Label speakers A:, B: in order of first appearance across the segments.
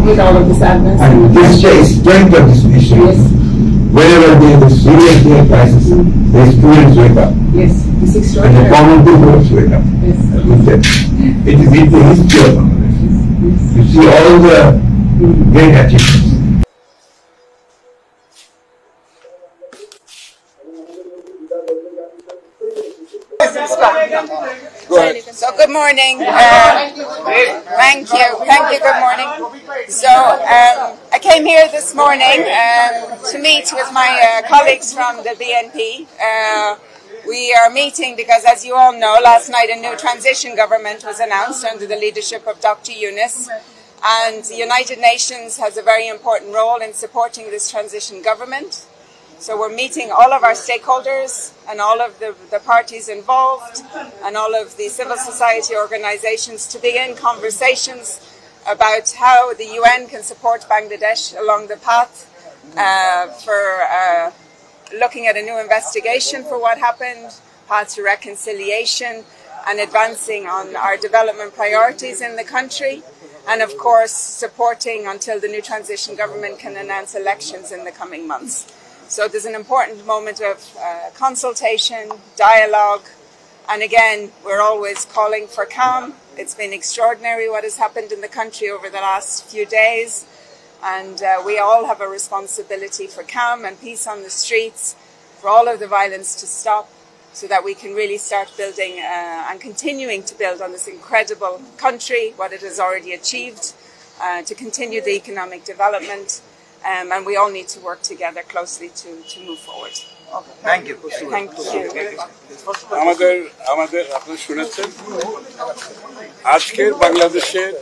A: with all of the sadness.
B: And this is strength of this nation.
A: Yes.
B: Whenever there is a serious health crisis, the students wake up.
A: Yes, it's
B: And
A: extraordinary.
B: the common people wake up.
A: Yes.
B: It is in the history of Bangladesh. You see all the great achievements.
C: So good morning. Thank you. Good morning. So I came here this morning to meet with my colleagues from the BNP. We are meeting because, as you all know, last night a new transition government was announced under the leadership of Dr. Yunus, and the United Nations has a very important role in supporting this transition government. So we're meeting all of our stakeholders and all of the parties involved and all of the civil society organizations to begin conversations about how the UN can support Bangladesh along the path for looking at a new investigation for what happened, path to reconciliation and advancing on our development priorities in the country, and of course supporting until the new transition government can announce elections in the coming months. So there's an important moment of consultation, dialogue, and again, we're always calling for calm. It's been extraordinary what has happened in the country over the last few days, and we all have a responsibility for calm and peace on the streets, for all of the violence to stop, so that we can really start building and continuing to build on this incredible country, what it has already achieved, to continue the economic development. And we all need to work together closely to move forward.
D: Thank you.
C: Thank you.
E: আমাদের আপনারা শুনেছেন আজকের বাংলাদেশের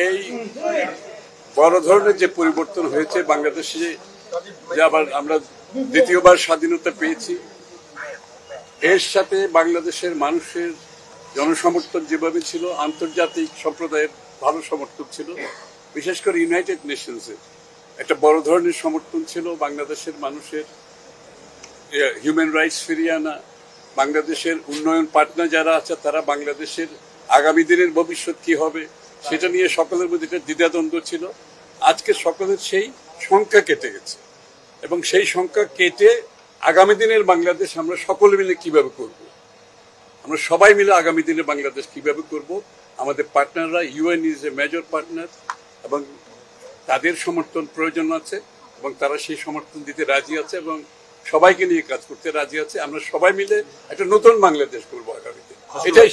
E: এই বড় ধরনের যে পরিবর্তন হয়েছে বাংলাদেশে, যে আবার আমরা দ্বিতীয়বার স্বাধীনতা পেয়েছি, এর সাথে বাংলাদেশের মানুষের জনসমর্থন যেভাবে ছিল, আন্তর্জাতিক সম্প্রদায়ের ভালো সমর্থন ছিল, বিশেষ করে ইউনাইটেড নেশনসের একটা বড় ধরনের সমর্থন ছিল বাংলাদেশের মানুষের হিউম্যান রাইটস ফিরিয়ে আনা, বাংলাদেশের উন্নয়ন পার্টনার যারা আছে তারা বাংলাদেশের আগামী দিনের ভবিষ্যৎ কি হবে সেটা নিয়ে সকলের মধ্যে একটা দ্বিধাদ্বন্দ্ব ছিল। আজকে সকলের সেই সংখ্যা কেটে গেছে এবং সেই সংখ্যা কেটে আগামী দিনের বাংলাদেশ আমরা সকলে মিলে কিভাবে করব, আমরা সবাই মিলে আগামী দিনে বাংলাদেশ কিভাবে করব, আমাদের পার্টনাররা, UN is a major partner এবং তাদের সমর্থন প্রয়োজন আছে এবং তারা সেই সমর্থন দিতে রাজি আছে এবং সবাইকে নিয়ে কাজ করতে রাজি আছে। আমরা সবাই মিলে একটা নতুন বাংলাদেশ করবো আগামীতে, এটাই।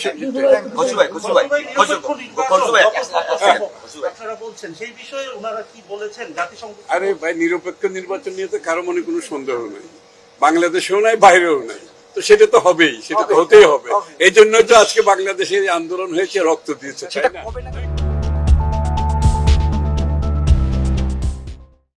E: আরে ভাই, নিরপেক্ষ নির্বাচন নিয়ে তো কারো মনে কোনো সন্দেহ নেই, বাংলাদেশেও নাই বাইরেও নাই, তো সেটা তো হবেই, সেটা তো হতেই হবে। এই জন্যই তো আজকে বাংলাদেশের আন্দোলন হয়েছে, রক্ত দিয়েছে, তাই না?